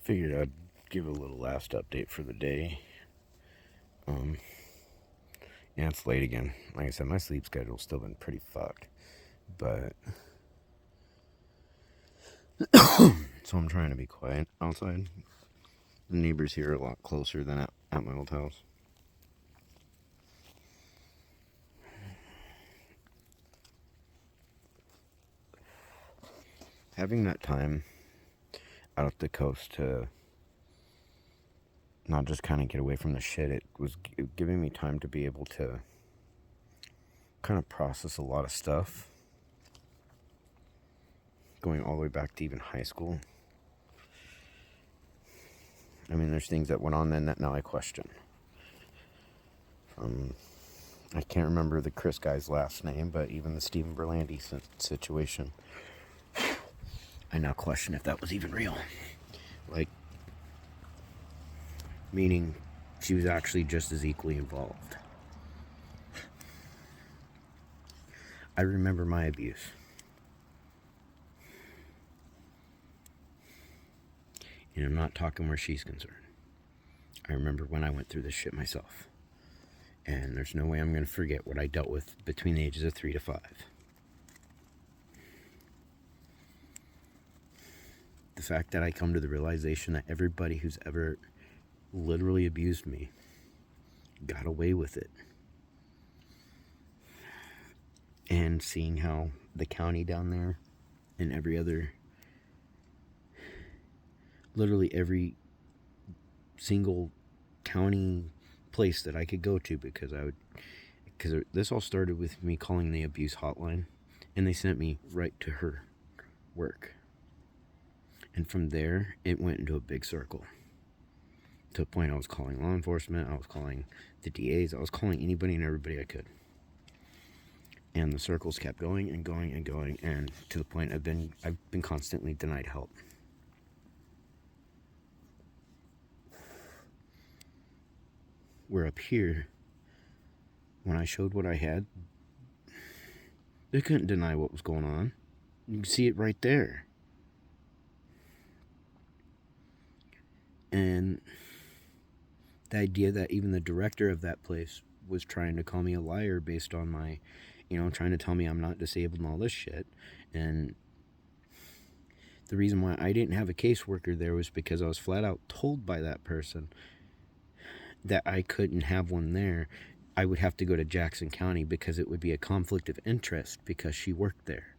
Figured I'd give a little last update for the day. Yeah, it's late again. Like I said, my sleep schedule's still been pretty fucked. But so I'm trying to be quiet outside. The neighbors here are a lot closer than at my old house. Having that time out at the coast to not just kind of get away from the shit, it was giving me time to be able to kind of process a lot of stuff. Going all the way back to even high school. I mean, there's things that went on then that now I question. I can't remember the Chris guy's last name, but even the Stephen Berlandy situation, I now question if that was even real. Like, meaning she was actually just as equally involved. I remember my abuse. And I'm not talking where she's concerned. I remember when I went through this shit myself. And there's no way I'm going to forget what I dealt with between the ages of 3 to 5. The fact that I come to the realization that everybody who's ever literally abused me got away with it. And seeing how the county down there and literally every single county place that I could go to, because this all started with me calling the abuse hotline, and they sent me right to her work. And from there, it went into a big circle. To a point I was calling law enforcement, I was calling the DAs, I was calling anybody and everybody I could. And the circles kept going and going and going, and to the point I've been constantly denied help. Where up here, when I showed what I had, they couldn't deny what was going on. You can see it right there. And the idea that even the director of that place was trying to call me a liar based on my, trying to tell me I'm not disabled and all this shit. And the reason why I didn't have a caseworker there was because I was flat out told by that person that I couldn't have one there. I would have to go to Jackson County because it would be a conflict of interest because she worked there.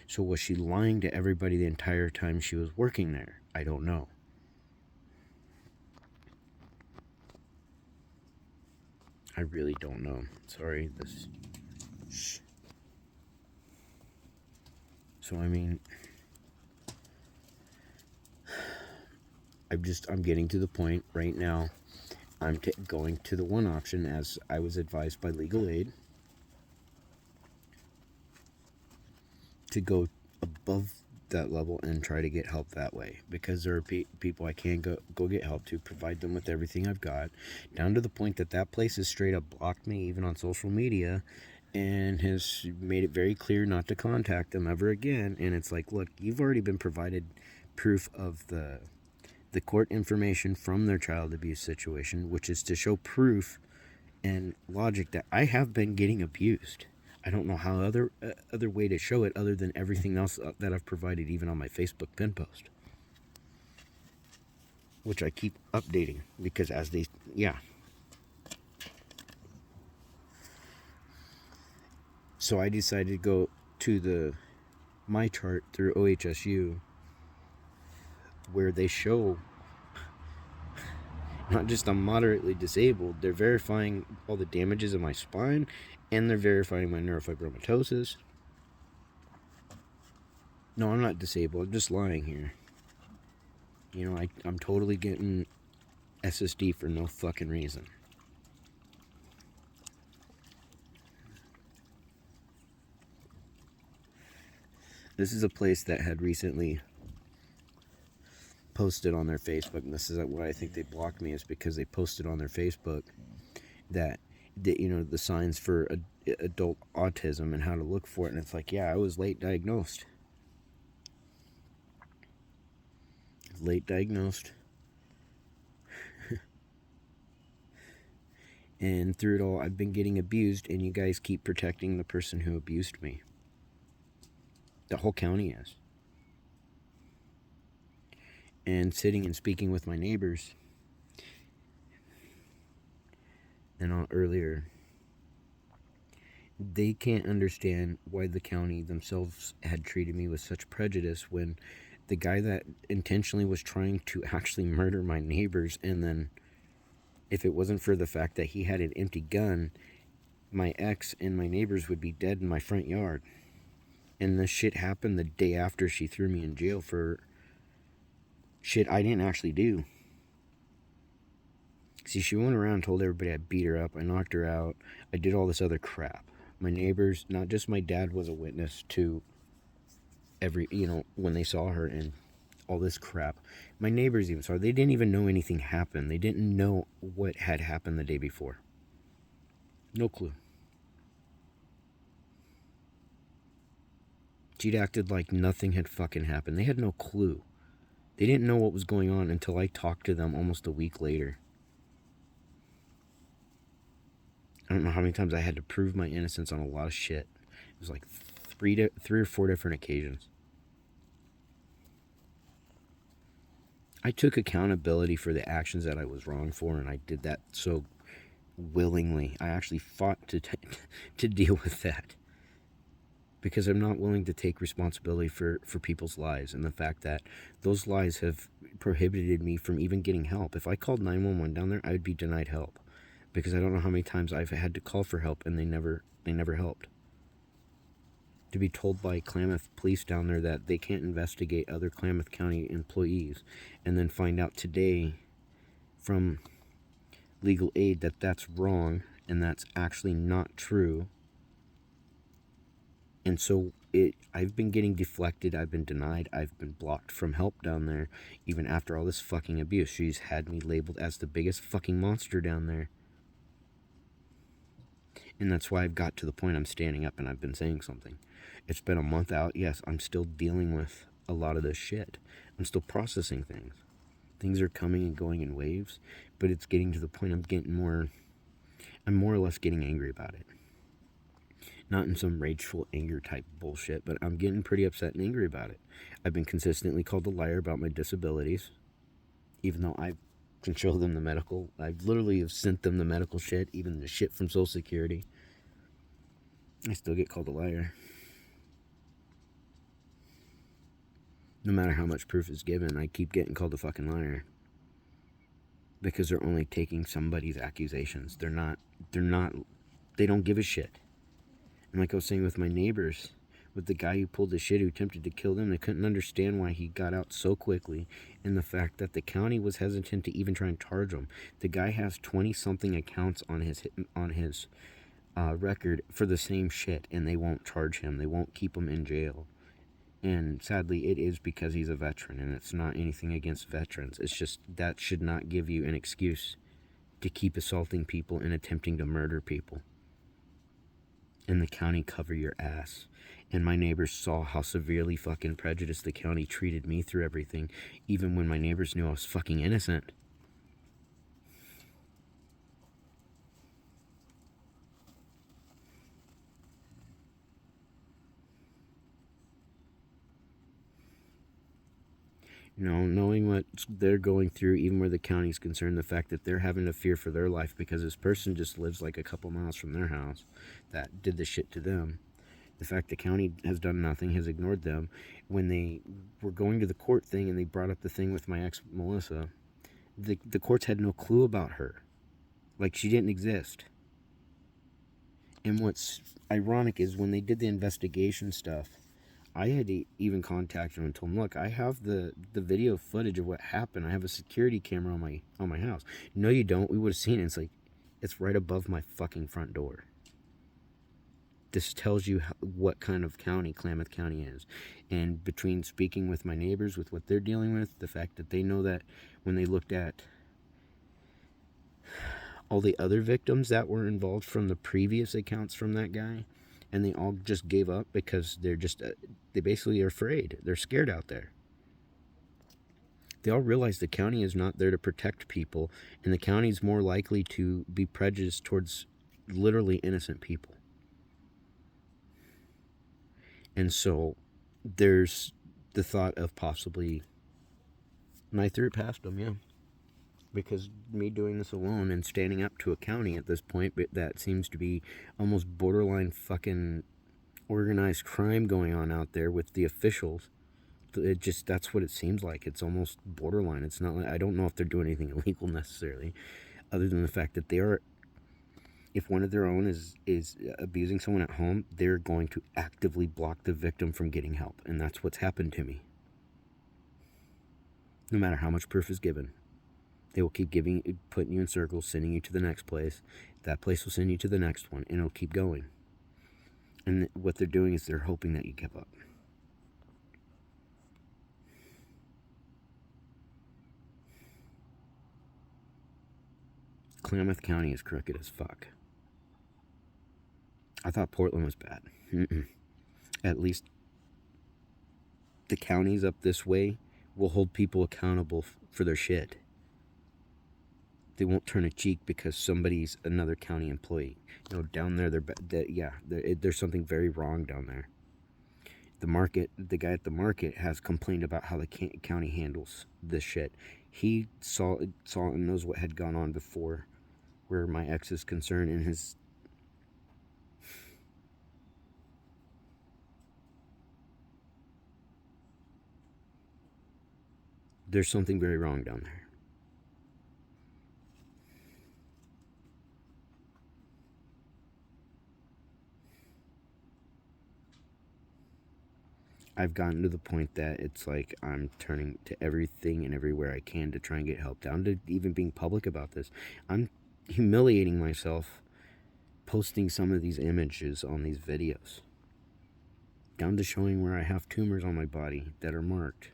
So was she lying to everybody the entire time she was working there? I don't know. I really don't know. Sorry, Shh. So, I mean, I'm getting to the point right now. I'm going to the one option as I was advised by legal aid to go above that level and try to get help that way, because there are people I can go get help to, provide them with everything I've got, down to the point that place has straight up blocked me even on social media and has made it very clear not to contact them ever again. And it's like, look, you've already been provided proof of the court information from their child abuse situation, which is to show proof and logic that I have been getting abused. I don't know how other way to show it other than everything else that I've provided, even on my Facebook pin post, which I keep updating because So I decided to go to my chart through OHSU, where they show not just I'm moderately disabled, they're verifying all the damages in my spine, and they're verifying my neurofibromatosis. No, I'm not disabled, I'm just lying here. I'm totally getting SSD for no fucking reason. This is a place that had recently posted on their Facebook, and this is why I think they blocked me, is because they posted on their Facebook that the signs for adult autism and how to look for it, and it's like, yeah, I was late diagnosed. And through it all, I've been getting abused, and you guys keep protecting the person who abused me. The whole county is. And sitting and speaking with my neighbors, and earlier, they can't understand why the county themselves had treated me with such prejudice when the guy that intentionally was trying to actually murder my neighbors, and then if it wasn't for the fact that he had an empty gun, my ex and my neighbors would be dead in my front yard. And this shit happened the day after she threw me in jail for shit I didn't actually do. See, she went around and told everybody I beat her up, I knocked her out, I did all this other crap. My neighbors, not just my dad, was a witness to every, when they saw her and all this crap. My neighbors even saw her. They didn't even know anything happened. They didn't know what had happened the day before. No clue. She'd acted like nothing had fucking happened. They had no clue. They didn't know what was going on until I talked to them almost a week later. I don't know how many times I had to prove my innocence on a lot of shit. It was like three or four different occasions. I took accountability for the actions that I was wrong for, and I did that so willingly. I actually fought to deal with that, because I'm not willing to take responsibility for people's lives, and the fact that those lies have prohibited me from even getting help. If I called 911 down there, I would be denied help, because I don't know how many times I've had to call for help and they never helped. To be told by Klamath police down there that they can't investigate other Klamath County employees, and then find out today from legal aid that that's wrong and that's actually not true. And so I've been getting deflected, I've been denied, I've been blocked from help down there, even after all this fucking abuse. She's had me labeled as the biggest fucking monster down there. And that's why I've got to the point I'm standing up and I've been saying something. It's been a month out. Yes, I'm still dealing with a lot of this shit. I'm still processing things. Things are coming and going in waves, but it's getting to the point I'm more or less getting angry about it. Not in some rageful anger type bullshit, but I'm getting pretty upset and angry about it. I've been consistently called a liar about my disabilities, even though I can show them the medical. I literally have sent them the medical shit, even the shit from Social Security. I still get called a liar. No matter how much proof is given, I keep getting called a fucking liar. Because they're only taking somebody's accusations. They don't give a shit. And like I was saying with my neighbors, with the guy who pulled the shit, who attempted to kill them, they couldn't understand why he got out so quickly, and the fact that the county was hesitant to even try and charge him. The guy has 20-something accounts on his record for the same shit, and they won't charge him. They won't keep him in jail. And sadly, it is because he's a veteran, and it's not anything against veterans. It's just that should not give you an excuse to keep assaulting people and attempting to murder people. And the county cover your ass. And my neighbors saw how severely fucking prejudiced the county treated me through everything, even when my neighbors knew I was fucking innocent. Knowing what they're going through, even where the county's concerned, the fact that they're having to fear for their life because this person just lives like a couple miles from their house that did the shit to them. The fact the county has done nothing, has ignored them. When they were going to the court thing and they brought up the thing with my ex, Melissa, the courts had no clue about her. Like, she didn't exist. And what's ironic is when they did the investigation stuff, I had to even contact him and told him, look, I have the video footage of what happened. I have a security camera on my house. No, you don't. We would have seen it. It's like, it's right above my fucking front door. This tells you what kind of county Klamath County is. And between speaking with my neighbors, with what they're dealing with, the fact that they know that when they looked at all the other victims that were involved from the previous accounts from that guy, and they all just gave up because they're just, they basically are afraid. They're scared out there. They all realize the county is not there to protect people, and the county is more likely to be prejudiced towards literally innocent people. And so there's the thought of possibly, and I threw it past them, yeah. Because me doing this alone and standing up to a county at this point that seems to be almost borderline fucking organized crime going on out there with the officials. It just, that's what it seems like. It's almost borderline. It's not like, I don't know if they're doing anything illegal necessarily, other than the fact that they are, if one of their own is abusing someone at home, they're going to actively block the victim from getting help. And that's what's happened to me. No matter how much proof is given, they will keep putting you in circles, sending you to the next place. That place will send you to the next one, and it'll keep going. And what they're doing is they're hoping that you give up. Klamath County is crooked as fuck. I thought Portland was bad. At least the counties up this way will hold people accountable for their shit. They won't turn a cheek because somebody's another county employee. You know, down there, there's something very wrong down there. The guy at the market has complained about how the county handles this shit. He saw and knows what had gone on before, where my ex is concerned, and there's something very wrong down there. I've gotten to the point that it's like I'm turning to everything and everywhere I can to try and get help, down to even being public about this. I'm humiliating myself posting some of these images on these videos, down to showing where I have tumors on my body that are marked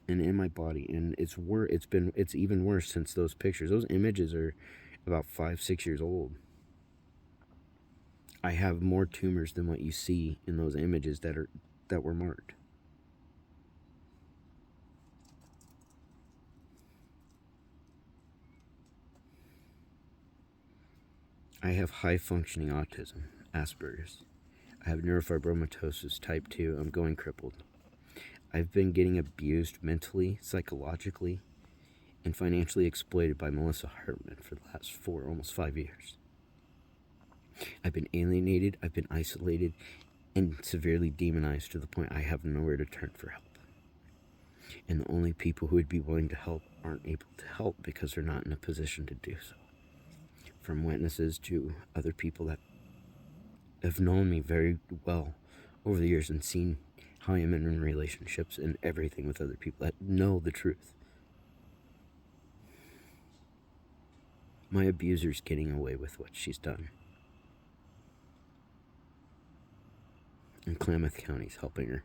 and in my body. And it's even worse since those pictures. Those images are about 5-6 years old. I have more tumors than what you see in those images that were marked. I have high functioning autism, Asperger's. I have neurofibromatosis type 2. I'm going crippled. I've been getting abused mentally, psychologically, and financially exploited by Melissa Hartman for the last almost 5 years. I've been alienated, I've been isolated, and severely demonized to the point I have nowhere to turn for help. And the only people who would be willing to help aren't able to help because they're not in a position to do so. From witnesses to other people that have known me very well over the years and seen how I am in relationships and everything with other people that know the truth. My abuser's getting away with what she's done. And Klamath County's helping her.